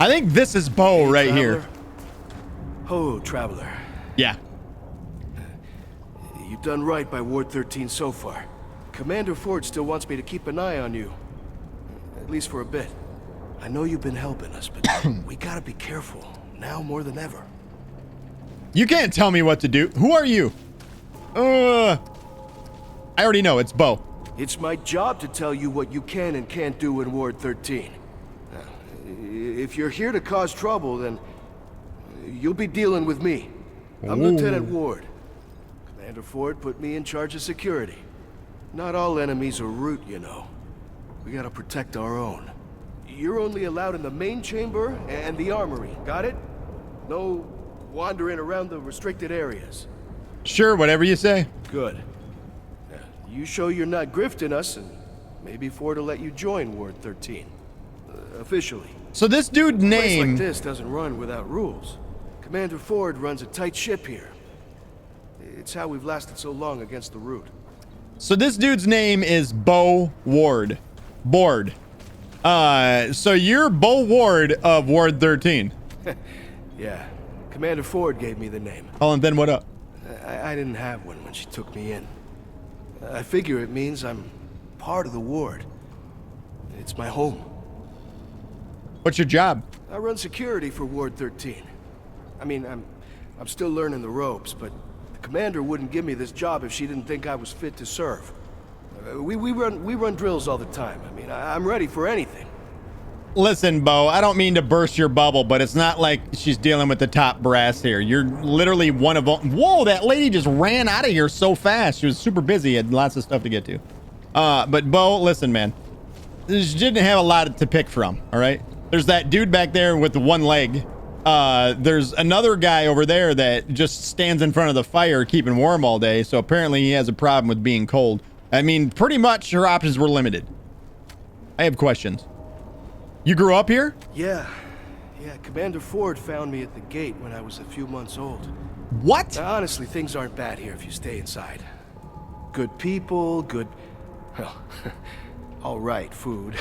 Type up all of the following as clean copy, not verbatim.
I think this is Bo right traveler. here. Ho, traveler. Yeah. You've done right by Ward 13 so far. Commander Ford still wants me to keep an eye on you. At least for a bit. I know you've been helping us, but we gotta be careful. Now more than ever. You can't tell me what to do. Who are you? I already know. It's Bo. It's my job to tell you what you can and can't do in Ward 13. If you're here to cause trouble, then you'll be dealing with me. I'm Lieutenant Ward. Commander Ford put me in charge of security. Not all enemies are root, you know. We gotta protect our own. You're only allowed in the main chamber and the armory, got it? No wandering around the restricted areas. Sure, whatever you say. Good. You show you're not grifting us, and maybe Ford will let you join Ward 13. Officially. So this dude's A place name... like this doesn't run without rules. Commander Ford runs a tight ship here. It's how we've lasted so long against the root. So this dude's name is Bo Ward. Board. So you're Bo Ward of Ward 13. Yeah. Commander Ford gave me the name. Oh, and then what up? I didn't have one when she took me in. I figure it means I'm part of the ward. It's my home. What's your job? I run security for Ward 13. I mean, I'm still learning the ropes, but the commander wouldn't give me this job if she didn't think I was fit to serve. We run drills all the time. I mean, I'm ready for anything. Listen, Bo, I don't mean to burst your bubble, but it's not like she's dealing with the top brass here. You're literally one of them. Whoa, that lady just ran out of here so fast. She was super busy, had lots of stuff to get to. But Bo, listen, man. She didn't have a lot to pick from, all right? There's that dude back there with the one leg. There's another guy over there that just stands in front of the fire keeping warm all day, so apparently he has a problem with being cold. I mean, pretty much her options were limited. I have questions. You grew up here? Yeah. Commander Ford found me at the gate when I was a few months old. What? Now, honestly, things aren't bad here if you stay inside. Good people, well, all right, food.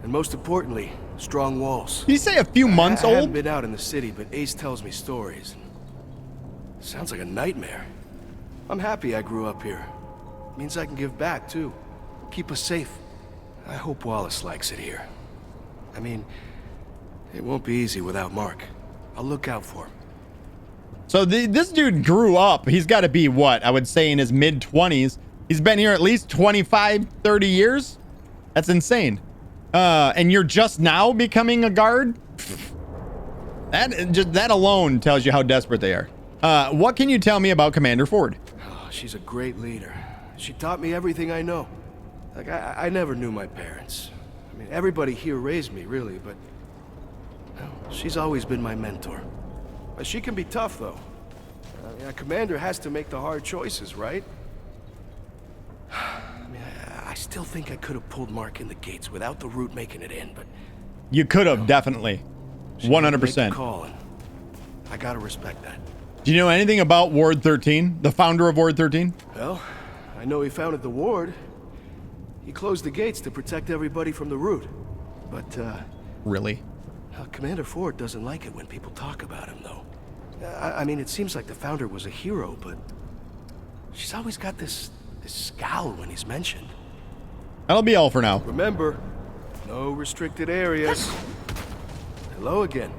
And most importantly, strong walls. Did you say a few months I old? haven't been out in the city, but Ace tells me stories. Sounds like a nightmare. I'm happy I grew up here. Means I can give back, too. Keep us safe. I hope Wallace likes it here. I mean, it won't be easy without Mark. I'll look out for him. So this dude grew up. He's got to be, what, I would say in his mid-20s. He's been here at least 25, 30 years. That's insane. And you're just now becoming a guard? That alone tells you how desperate they are. What can you tell me about Commander Ford? Oh, she's a great leader. She taught me everything I know. Like, I never knew my parents. I mean, everybody here raised me, really, but... well, she's always been my mentor. She can be tough, though. A commander has to make the hard choices, right? I mean, I still think I could have pulled Mark in the gates without the root making it in, but... You could have, definitely. 100%. Call, and I gotta respect that. Do you know anything about Ward 13? The founder of Ward 13? Well, I know he founded the ward. He closed the gates to protect everybody from the root. But, Really? Commander Ford doesn't like it when people talk about him, though. I mean, it seems like the founder was a hero, but... she's always got this scowl when he's mentioned. That'll be all for now. Remember, no restricted areas. Hello again.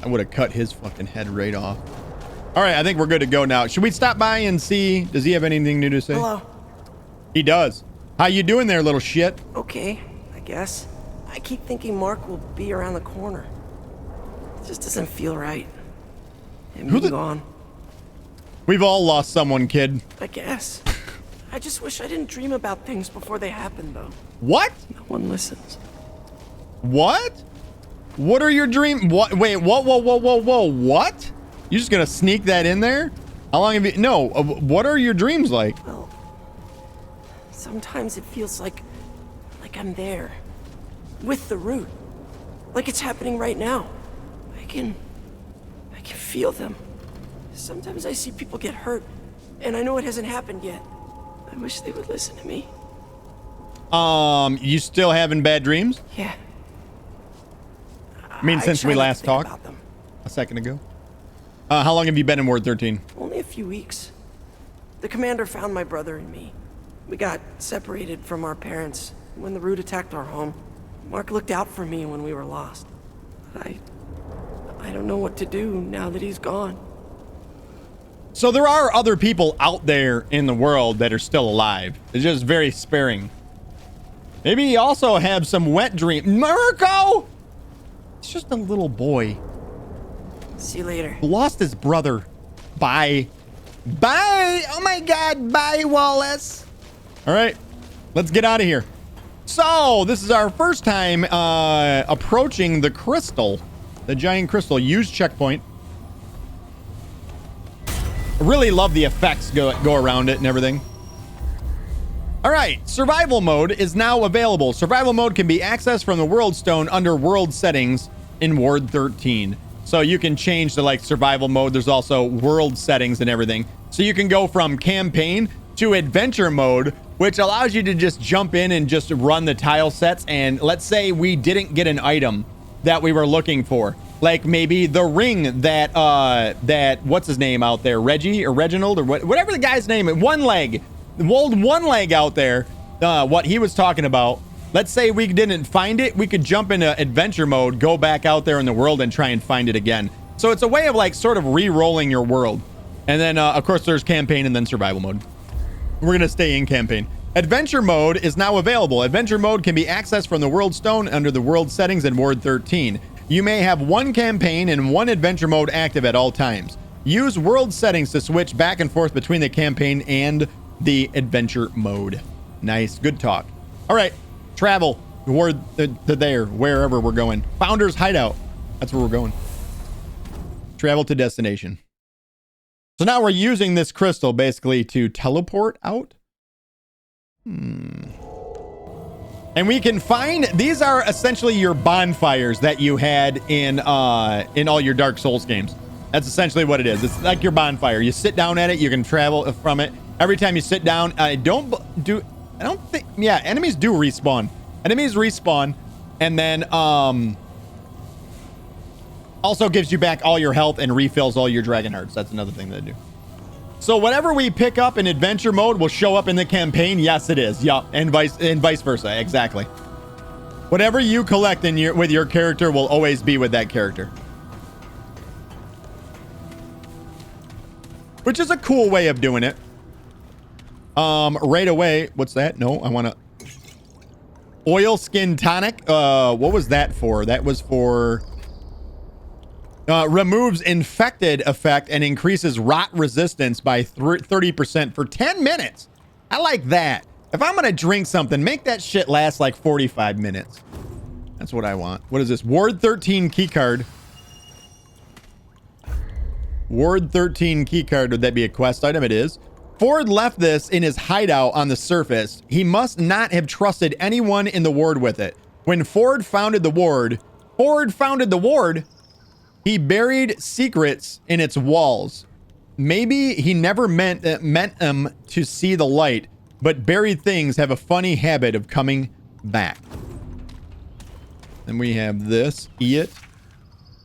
I would have cut his fucking head right off. All right, I think we're good to go now. Should we stop by and see? Does he have anything new to say? Hello. He does. How you doing there, little shit? Okay, I guess. I keep thinking Mark will be around the corner. It just doesn't feel right. Him being gone. We've all lost someone, kid. I guess. I just wish I didn't dream about things before they happen, though. What? No one listens. What? What are your dreams? What? Wait, whoa, what? You just gonna sneak that in there? How long have you... No, what are your dreams like? Well, sometimes it feels like I'm there. With the root. Like it's happening right now. I can feel them. Sometimes I see people get hurt, and I know it hasn't happened yet. I wish they would listen to me. You still having bad dreams? Yeah. I mean, since we try not to last think talked about them. a second ago. How long have you been in Ward 13? Only a few weeks. The commander found my brother and me. We got separated from our parents when the root attacked our home. Mark looked out for me when we were lost. But I don't know what to do now that he's gone. So there are other people out there in the world that are still alive. It's just very sparing. Maybe you also have some wet dream. Mirko! It's just a little boy. See you later. Lost his brother. Bye. Bye! Oh my god, bye, Wallace. All right, let's get out of here. So, this is our first time approaching the crystal. The giant crystal. Use checkpoint. I really love the effects go around it and everything. All right, survival mode is now available. Survival mode can be accessed from the world stone under world settings in Ward 13. So you can change to like survival mode. There's also world settings and everything. So you can go from campaign to adventure mode, which allows you to just jump in and just run the tile sets. And let's say we didn't get an item that we were looking for. Like maybe the ring that what's his name out there, Reggie or Reginald or whatever the guy's name is, One Leg, the old One Leg out there, what he was talking about. Let's say we didn't find it, we could jump into adventure mode, go back out there in the world and try and find it again. So it's a way of like sort of re-rolling your world. And then of course there's campaign and then survival mode. We're gonna stay in campaign. Adventure mode is now available. Adventure mode can be accessed from the world stone under the world settings in Ward 13. You may have one campaign and one adventure mode active at all times. Use world settings to switch back and forth between the campaign and the adventure mode. Nice, good talk. All right, travel toward wherever we're going. Founder's Hideout. That's where we're going. Travel to destination. So now we're using this crystal basically to teleport out. And we can find, these are essentially your bonfires that you had in all your Dark Souls games. That's essentially what it is. It's like your bonfire. You sit down at it, you can travel from it. Every time you sit down, enemies do respawn. Enemies respawn, and then also gives you back all your health and refills all your dragon hearts. That's another thing they do. So whatever we pick up in adventure mode will show up in the campaign. Yes, it is. Yup, and vice versa. Exactly. Whatever you collect with your character will always be with that character. Which is a cool way of doing it. Right away. What's that? No, I want to. Oil skin tonic. What was that for? That was for. Removes infected effect and increases rot resistance by 30% for 10 minutes. I like that. If I'm going to drink something, make that shit last like 45 minutes. That's what I want. What is this? Ward 13 keycard. Ward 13 keycard. Would that be a quest item? It is. Ford left this in his hideout on the surface. He must not have trusted anyone in the ward with it. When Ford founded the ward, he buried secrets in its walls. Maybe he never meant them to see the light, but buried things have a funny habit of coming back. Then we have this. Eat.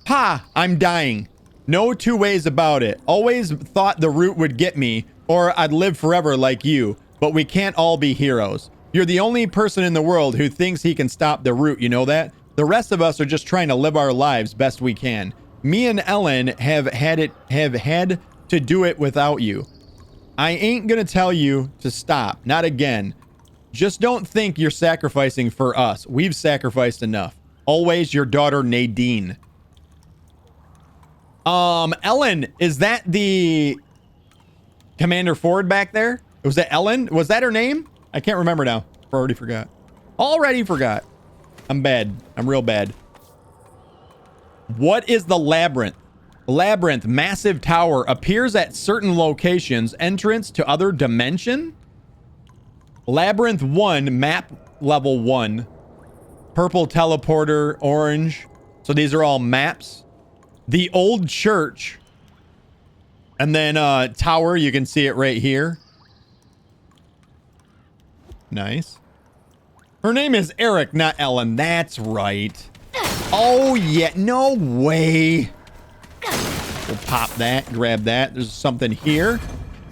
Ha! I'm dying. No two ways about it. Always thought the root would get me, or I'd live forever like you, but we can't all be heroes. You're the only person in the world who thinks he can stop the root, you know that? The rest of us are just trying to live our lives best we can. Me and Ellen have had to do it without you. I ain't gonna tell you to stop. Not again. Just don't think you're sacrificing for us. We've sacrificed enough. Always your daughter, Nadine. Ellen, is that the Commander Ford back there? Was that Ellen? Was that her name? I can't remember now. Already forgot. I'm bad. I'm real bad. What is the labyrinth? Labyrinth, massive tower, appears at certain locations. Entrance to other dimension? Labyrinth 1, map level 1. Purple teleporter, orange. So these are all maps. The old church. And then tower, you can see it right here. Nice. Her name is Eric, not Ellen. That's right. Oh, yeah. No way. We'll pop that, grab that. There's something here.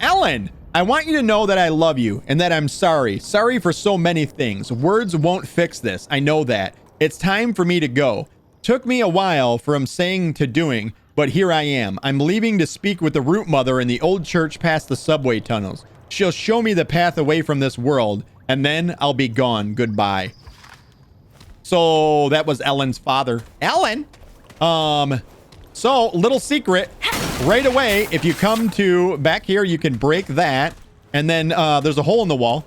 Ellen, I want you to know that I love you and that I'm sorry. Sorry for so many things. Words won't fix this. I know that. It's time for me to go. Took me a while from saying to doing, but here I am. I'm leaving to speak with the root mother in the old church past the subway tunnels. She'll show me the path away from this world, and then I'll be gone. Goodbye. So that was Ellen's father. Ellen? So little secret right away. If you come to back here, you can break that. And then there's a hole in the wall.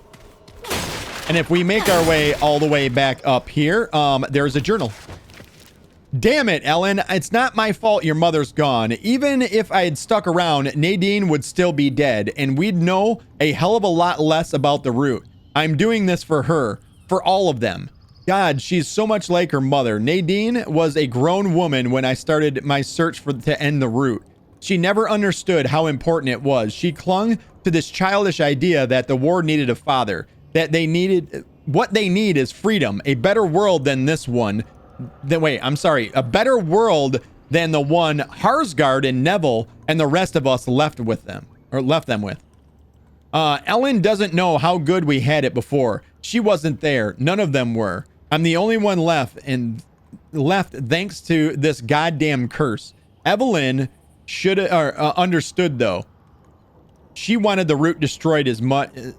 And if we make our way all the way back up here, there's a journal. Damn it, Ellen. It's not my fault your mother's gone. Even if I had stuck around, Nadine would still be dead, and we'd know a hell of a lot less about the root. I'm doing this for her, for all of them. God, she's so much like her mother. Nadine was a grown woman when I started my search to end the root. She never understood how important it was. She clung to this childish idea that the war needed a father, that what they need is freedom, a better world than this one. A better world than the one Harsgard and Neville and the rest of us left them with. Ellen doesn't know how good we had it before. She wasn't there. None of them were. I'm the only one left thanks to this goddamn curse. Evelyn should understood though. She wanted the root destroyed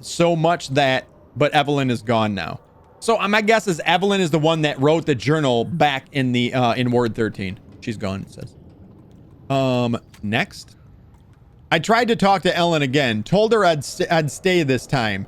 so much but Evelyn is gone now. So my guess is Evelyn is the one that wrote the journal back in the in Ward 13. She's gone, it says. Next. I tried to talk to Ellen again. Told her I'd stay this time.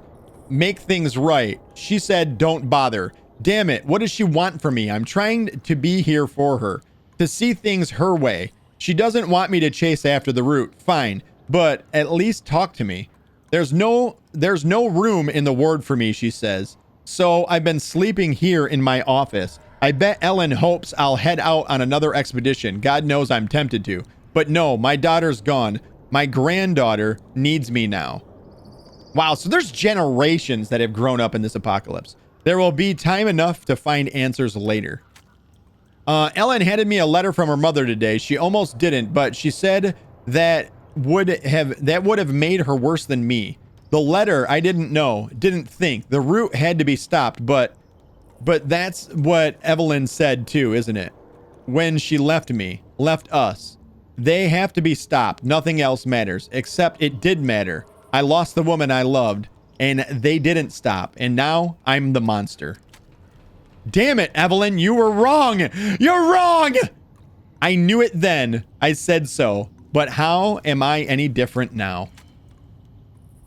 Make things right. She said don't bother. Damn it, what does she want from me? I'm trying to be here for her. To see things her way. She doesn't want me to chase after the root. Fine. But at least talk to me. There's no room in the ward for me, she says. So I've been sleeping here in my office. I bet Ellen hopes I'll head out on another expedition. God knows I'm tempted to. But no, my daughter's gone. My granddaughter needs me now. Wow, so there's generations that have grown up in this apocalypse. There will be time enough to find answers later. Ellen handed me a letter from her mother today. She almost didn't, but she said that would have made her worse than me. The letter, I didn't think. The root had to be stopped, but that's what Evelyn said too, isn't it? When she left us. They have to be stopped. Nothing else matters, except it did matter. I lost the woman I loved, and they didn't stop, and now I'm the monster. Damn it, Evelyn, you were wrong! You're wrong! I knew it then. I said so, but how am I any different now?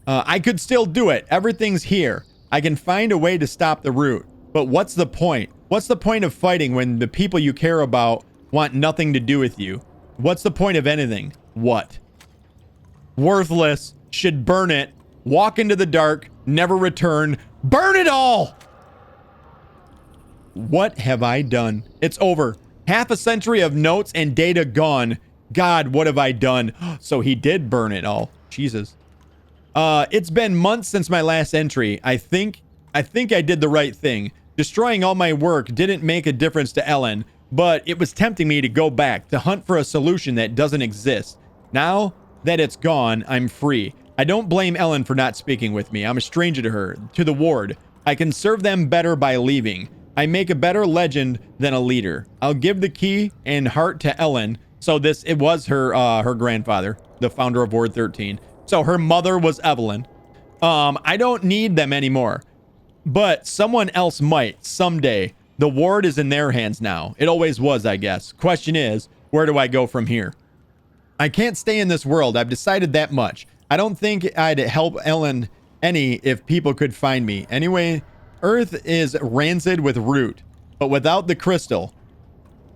I could still do it. Everything's here. I can find a way to stop the root. But what's the point? What's the point of fighting when the people you care about want nothing to do with you? What's the point of anything? What? Worthless. Should burn it. Walk into the dark. Never return. Burn it all! What have I done? It's over. Half a century of notes and data gone. God, what have I done? So he did burn it all. Jesus. It's been months since my last entry. I think I did the right thing. Destroying all my work didn't make a difference to Ellen, but it was tempting me to go back to hunt for a solution that doesn't exist. Now that it's gone, I'm free. I don't blame Ellen for not speaking with me. I'm a stranger to her, to the ward. I can serve them better by leaving. I make a better legend than a leader. I'll give the key and heart to Ellen. So it was her grandfather, the founder of Ward 13. So her mother was Evelyn. I don't need them anymore. But someone else might someday. The ward is in their hands now. It always was, I guess. Question is, where do I go from here? I can't stay in this world. I've decided that much. I don't think I'd help Ellen any if people could find me. Anyway, Earth is rancid with root, but without the crystal.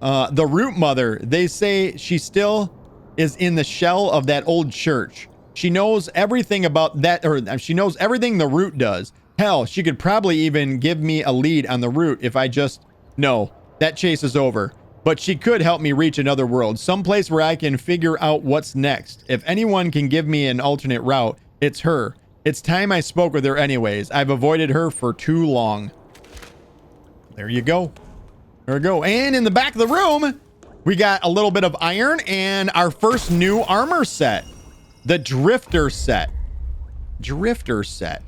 The root mother, they say she still is in the shell of that old church. She knows everything about that, or she knows everything the root does. Hell, she could probably even give me a lead on the route if I just... No, that chase is over. But she could help me reach another world, someplace where I can figure out what's next. If anyone can give me an alternate route, it's her. It's time I spoke with her anyways. I've avoided her for too long. There you go. There we go. And in the back of the room, we got a little bit of iron and our first new armor set. The Drifter set. Drifter set.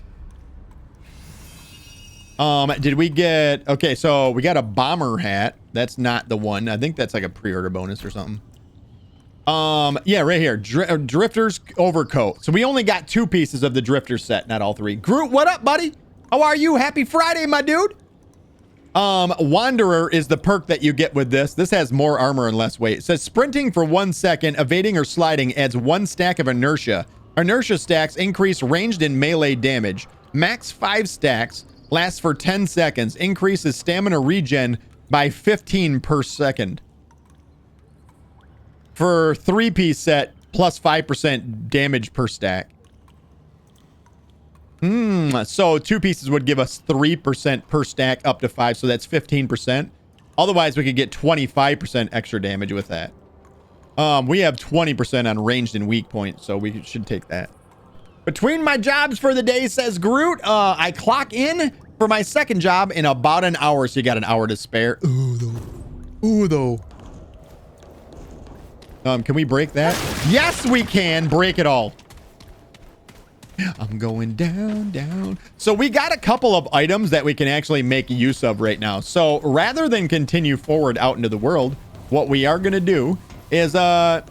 Did we get... Okay, so we got a bomber hat. That's not the one. I think that's like a pre-order bonus or something. Yeah, right here. Drifter's overcoat. So we only got 2 pieces of the Drifter set, not all 3. Groot, what up, buddy? How are you? Happy Friday, my dude. Wanderer is the perk that you get with this. This has more armor and less weight. It says sprinting for 1 second, evading or sliding adds 1 stack of inertia. Inertia stacks increase ranged and melee damage. Max 5 stacks. Lasts for 10 seconds. Increases stamina regen by 15 per second. For 3-piece set, plus 5% damage per stack. So 2 pieces would give us 3% per stack up to 5. So that's 15%. Otherwise, we could get 25% extra damage with that. We have 20% on ranged and weak points. So we should take that. Between my jobs for the day, says Groot, I clock in for my second job in about an hour. So you got an hour to spare. Ooh, though. Can we break that? Yes, we can. Break it all. I'm going down, down. So we got a couple of items that we can actually make use of right now. So rather than continue forward out into the world, what we are going to do is, we're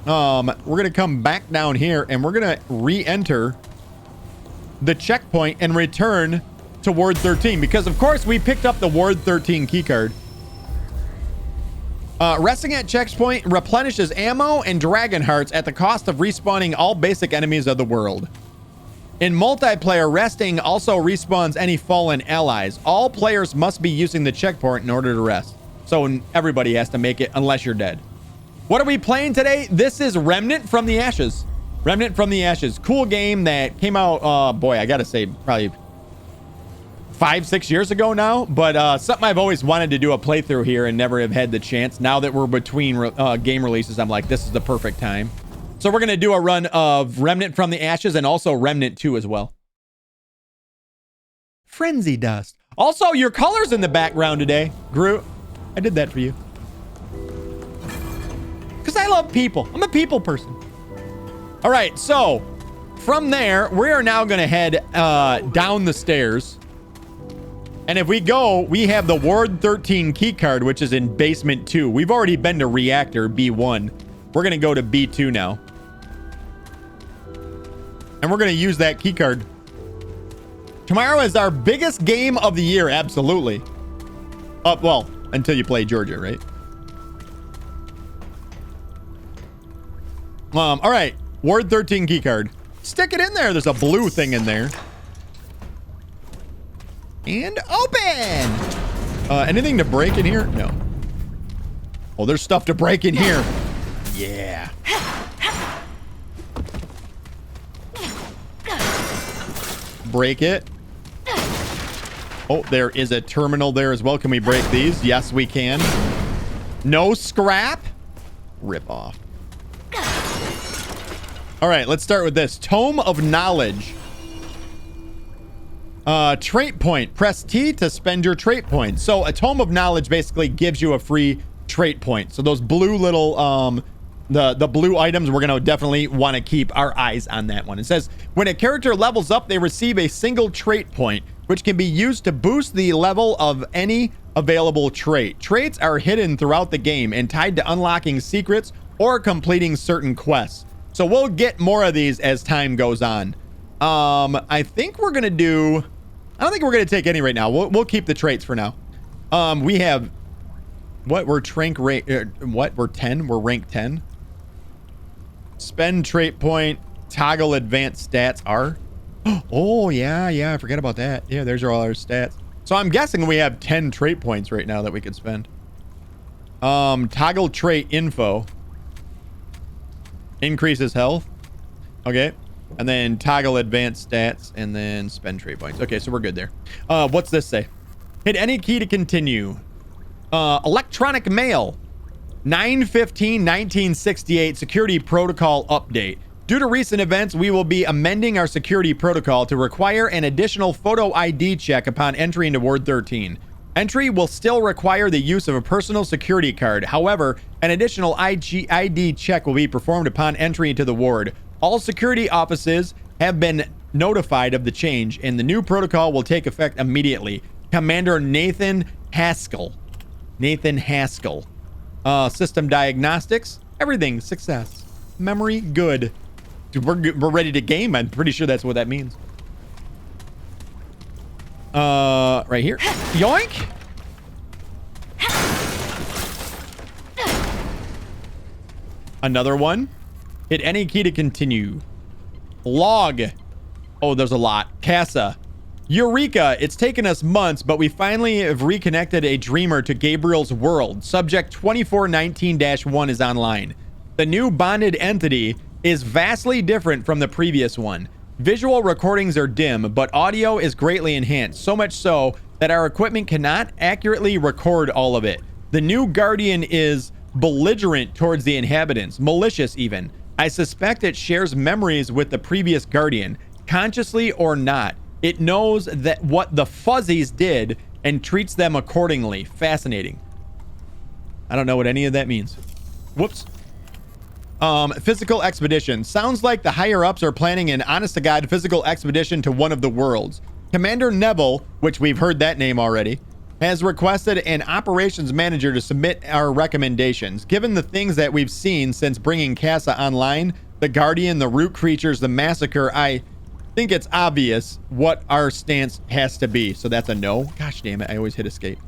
going to come back down here and we're going to re-enter the checkpoint and return to Ward 13. Because, of course, we picked up the Ward 13 keycard. Resting at checkpoint replenishes ammo and dragon hearts at the cost of respawning all basic enemies of the world. In multiplayer, resting also respawns any fallen allies. All players must be using the checkpoint in order to rest. So everybody has to make it unless you're dead. What are we playing today? This is Remnant From The Ashes. Remnant From The Ashes. Cool game that came out, boy, I gotta say, probably 5-6 years ago now. But something I've always wanted to do a playthrough here and never have had the chance. Now that we're between game releases, I'm like, this is the perfect time. So we're going to do a run of Remnant From The Ashes and also Remnant 2 as well. Frenzy Dust. Also, your colors in the background today, Groot. I did that for you. Because I love people. I'm a people person. All right, so from there, we are now going to head down the stairs. And if we go, we have the Ward 13 keycard, which is in basement 2. We've already been to reactor B1. We're going to go to B2 now. And we're going to use that keycard. Tomorrow is our biggest game of the year, absolutely. Well, until you play Georgia, right? All right. Ward 13 keycard. Stick it in there. There's a blue thing in there. And open! Anything to break in here? No. Oh, there's stuff to break in here. Yeah. Break it. Oh, there is a terminal there as well. Can we break these? Yes, we can. No scrap. Rip off. All right, let's start with this. Tome of Knowledge. Trait point. Press T to spend your trait points. So a Tome of Knowledge basically gives you a free trait point. So those blue little the blue items, we're gonna definitely want to keep our eyes on that one. It says when a character levels up, they receive a single trait point, which can be used to boost the level of any available trait. Traits are hidden throughout the game and tied to unlocking secrets or completing certain quests. So we'll get more of these as time goes on. I think we're gonna do. I don't think we're gonna take any right now. We'll keep the traits for now. We have what? We're what? We're 10. We're rank 10. Spend trait point. Toggle advanced stats are. Oh yeah. I forget about that. Yeah, there's all our stats. So I'm guessing we have 10 trait points right now that we could spend. Toggle trait info. Increases health. Okay. And then toggle advanced stats and then spend trait points. Okay, so we're good there. What's this say? Hit any key to continue. Electronic mail. 9/15/1968 security protocol update. Due to recent events, we will be amending our security protocol to require an additional photo ID check upon entry into Ward 13. Entry will still require the use of a personal security card. However, an additional ID check will be performed upon entry into the ward. All security offices have been notified of the change, and the new protocol will take effect immediately. Commander Nathan Haskell. System diagnostics. Everything success. Memory good. Dude, we're ready to game. I'm pretty sure that's what that means. Right here. Yoink. Another one. Hit any key to continue. Log. Oh, there's a lot. Casa. Eureka! It's taken us months, but we finally have reconnected a dreamer to Gabriel's world. Subject 2419-1 is online. The new bonded entity is vastly different from the previous one. Visual recordings are dim, but audio is greatly enhanced, so much so that our equipment cannot accurately record all of it. The new Guardian is belligerent towards the inhabitants, malicious even. I suspect it shares memories with the previous Guardian, consciously or not. It knows that what the Fuzzies did and treats them accordingly. Fascinating. I don't know what any of that means. Whoops. Physical expedition. Sounds like the higher-ups are planning an honest-to-God physical expedition to one of the worlds. Commander Neville, which we've heard that name already, has requested an operations manager to submit our recommendations. Given the things that we've seen since bringing Casa online, the Guardian, the root creatures, the massacre, I think it's obvious what our stance has to be. So that's a no. Gosh damn it, I always hit escape.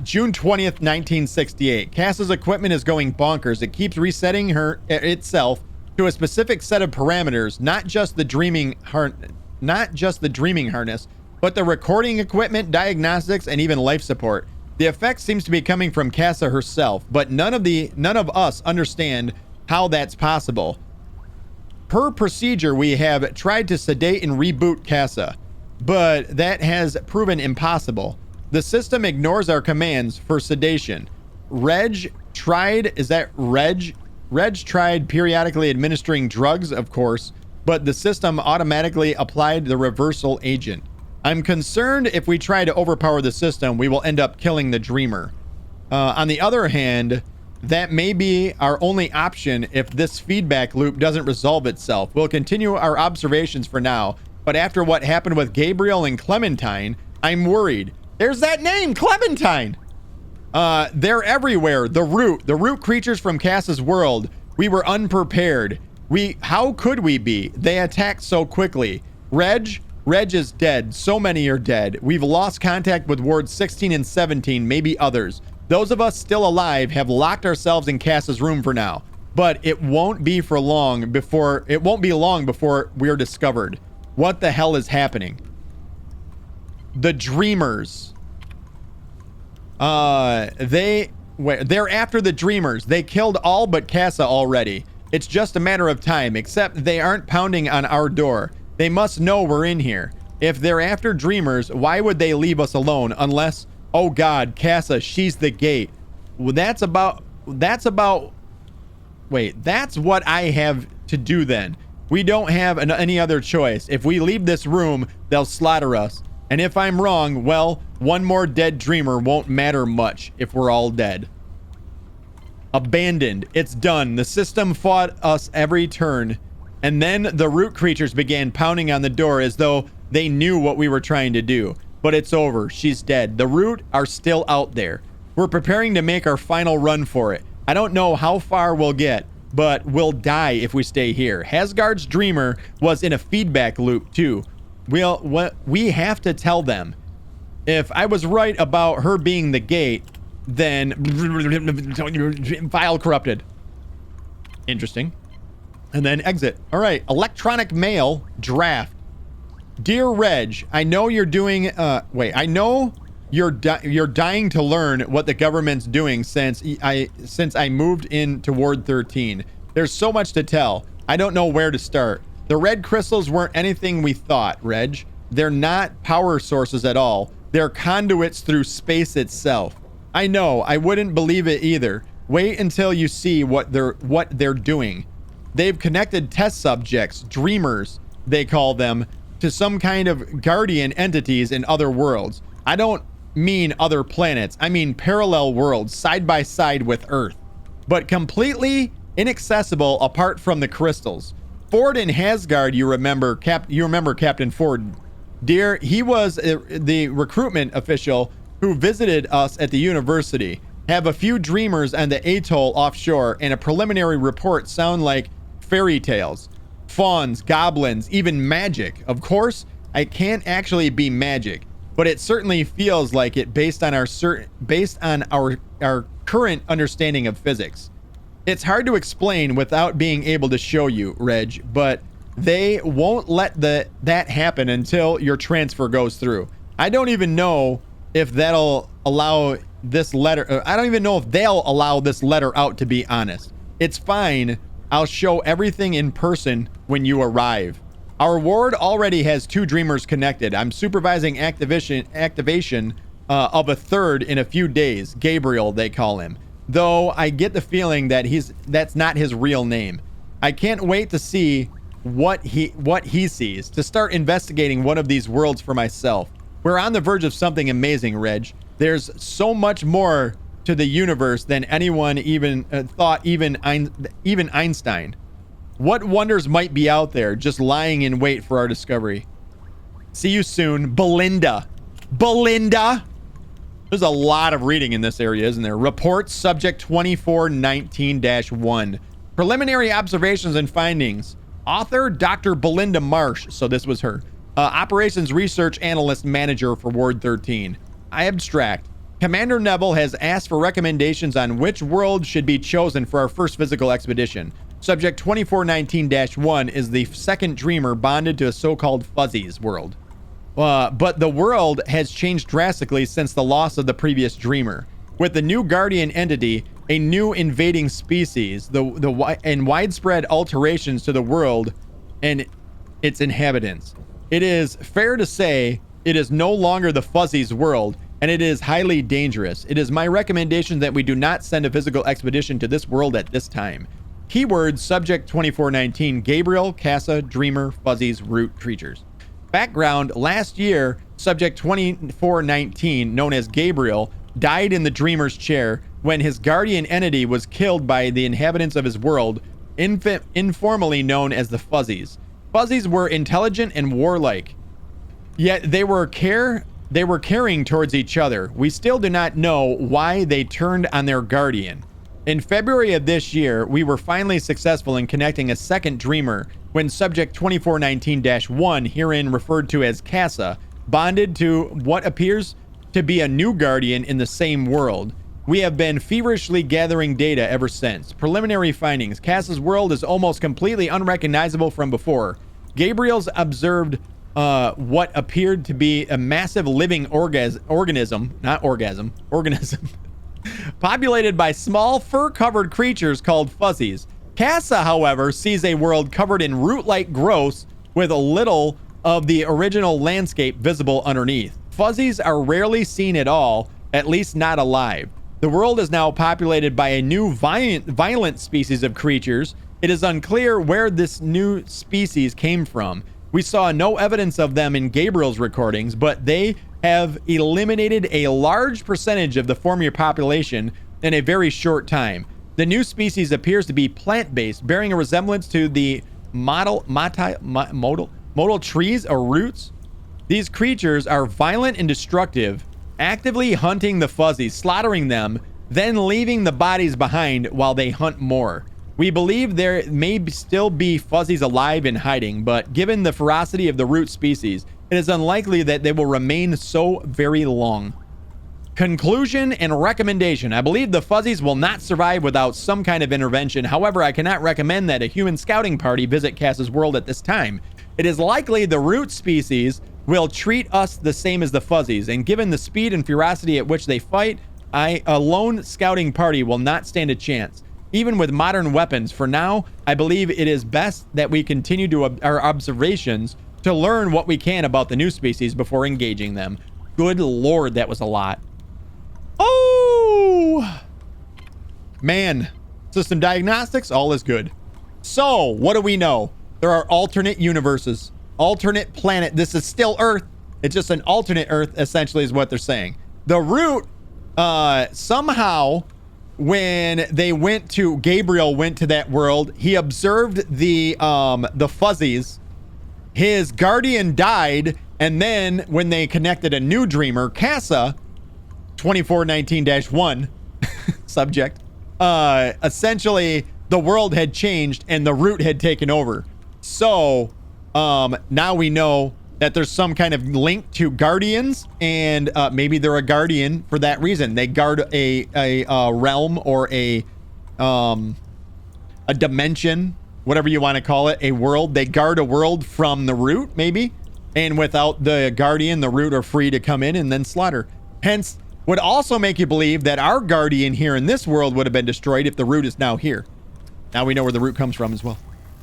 June 20th, 1968. Casa's equipment is going bonkers. It keeps resetting itself to a specific set of parameters, not just the dreaming harness, but the recording equipment, diagnostics, and even life support. The effect seems to be coming from Casa herself, but none of us understand how that's possible. Per procedure, we have tried to sedate and reboot Casa, but that has proven impossible. The system ignores our commands for sedation. Reg tried periodically administering drugs, of course, but the system automatically applied the reversal agent. I'm concerned if we try to overpower the system, we will end up killing the dreamer. On the other hand, that may be our only option if this feedback loop doesn't resolve itself. We'll continue our observations for now, but after what happened with Gabriel and Clementine, I'm worried. There's that name, Clementine. They're everywhere. The root creatures from Casa's world. We were unprepared. How could we be? They attacked so quickly. Reg is dead. So many are dead. We've lost contact with wards 16 and 17, maybe others. Those of us still alive have locked ourselves in Casa's room for now, but it won't be long before we're discovered. What the hell is happening? The Dreamers. They're after the Dreamers. They killed all but Casa already. It's just a matter of time, except they aren't pounding on our door. They must know we're in here. If they're after Dreamers, why would they leave us alone unless, oh God, Casa, she's the gate. Well, that's what I have to do then. We don't have any other choice. If we leave this room, they'll slaughter us. And if I'm wrong, well, one more dead dreamer won't matter much if we're all dead. Abandoned. It's done. The system fought us every turn. And then the root creatures began pounding on the door as though they knew what we were trying to do. But it's over. She's dead. The root are still out there. We're preparing to make our final run for it. I don't know how far we'll get, but we'll die if we stay here. Hasgard's dreamer was in a feedback loop too. We have to tell them. If I was right about her being the gate, then file corrupted. Interesting. And then exit. All right. Electronic mail draft. Dear Reg, I know you're doing. I know you're dying to learn what the government's doing since I moved in to Ward 13. There's so much to tell. I don't know where to start. The red crystals weren't anything we thought, Reg. They're not power sources at all. They're conduits through space itself. I know. I wouldn't believe it either. Wait until you see what they're doing. They've connected test subjects, dreamers, they call them, to some kind of guardian entities in other worlds. I don't mean other planets. I mean parallel worlds side by side with Earth, but completely inaccessible apart from the crystals. Ford in Hasgard, you remember Captain Ford, dear. He was the recruitment official who visited us at the university. Have a few dreamers on the atoll offshore, and a preliminary report sound like fairy tales, fauns, goblins, even magic. Of course, it can't actually be magic, but it certainly feels like it based on our current understanding of physics. It's hard to explain without being able to show you, Reg, but they won't let that happen until your transfer goes through. I don't even know if that'll allow this letter. I don't even know if they'll allow this letter out, to be honest. It's fine. I'll show everything in person when you arrive. Our ward already has 2 dreamers connected. I'm supervising activation of a third in a few days. Gabriel, they call him. Though I get the feeling that that's not his real name. I can't wait to see what he sees, to start investigating one of these worlds for myself. We're on the verge of something amazing, Reg. There's so much more to the universe than anyone even thought, even Einstein. What wonders might be out there just lying in wait for our discovery? See you soon, Belinda. Belinda! There's a lot of reading in this area, isn't there? Reports, subject 2419-1. Preliminary observations and findings. Author, Dr. Belinda Marsh. So this was her. Operations Research Analyst Manager for Ward 13. Abstract. Commander Neville has asked for recommendations on which world should be chosen for our first physical expedition. Subject 2419-1 is the second dreamer bonded to a so-called Fuzzies world. But the world has changed drastically since the loss of the previous dreamer. With the new guardian entity, a new invading species, and widespread alterations to the world and its inhabitants. It is fair to say it is no longer the Fuzzies world, and it is highly dangerous. It is my recommendation that we do not send a physical expedition to this world at this time. Keyword, subject 2419, Gabriel, Casa, Dreamer, Fuzzies, Root, Creatures. Background, last year, subject 2419, known as Gabriel, died in the Dreamer's chair when his guardian entity was killed by the inhabitants of his world, informally known as the Fuzzies. Fuzzies were intelligent and warlike, yet they were caring towards each other. We still do not know why they turned on their guardian. In February of this year, we were finally successful in connecting a second dreamer when subject 2419-1, herein referred to as Casa, bonded to what appears to be a new guardian in the same world. We have been feverishly gathering data ever since. Preliminary findings. Casa's world is almost completely unrecognizable from before. Gabriel's observed what appeared to be a massive living organism populated by small fur-covered creatures called Fuzzies. Casa, however, sees a world covered in root-like growths with a little of the original landscape visible underneath. Fuzzies are rarely seen at all, at least not alive. The world is now populated by a new violent species of creatures. It is unclear where this new species came from. We saw no evidence of them in Gabriel's recordings, but they have eliminated a large percentage of the former population in a very short time. The new species appears to be plant-based, bearing a resemblance to the modal trees or roots. These creatures are violent and destructive, actively hunting the Fuzzies, slaughtering them, then leaving the bodies behind while they hunt more. We believe there may still be Fuzzies alive and hiding, but given the ferocity of the root species, it is unlikely that they will remain so very long. Conclusion and recommendation. I believe the Fuzzies will not survive without some kind of intervention. However, I cannot recommend that a human scouting party visit Cass's world at this time. It is likely the root species will treat us the same as the Fuzzies, and given the speed and ferocity at which they fight, a lone scouting party will not stand a chance. Even with modern weapons, for now, I believe it is best that we continue to our observations to learn what we can about the new species before engaging them. Good Lord, that was a lot. Oh! Man. System diagnostics, all is good. So, what do we know? There are alternate universes. Alternate planet. This is still Earth. It's just an alternate Earth, essentially, is what they're saying. the root, somehow when Gabriel went to that world, he observed the fuzzies. His guardian died, and then when they connected a new dreamer, Casa, 2419-1 subject, essentially the world had changed and the root had taken over. So now we know that there's some kind of link to guardians, and maybe they're a guardian for that reason. They guard a realm or a dimension, whatever you want to call it, a world. They guard a world from the root, maybe, and without the guardian, the root are free to come in and then slaughter. Hence, would also make you believe that our guardian here in this world would have been destroyed if the root is now here. Now we know where the root comes from as well.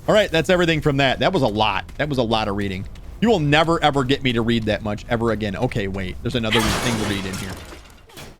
All right, that's everything from that. That was a lot. That was a lot of reading. You will never, ever get me to read that much ever again. Okay, wait. There's another thing to read in here.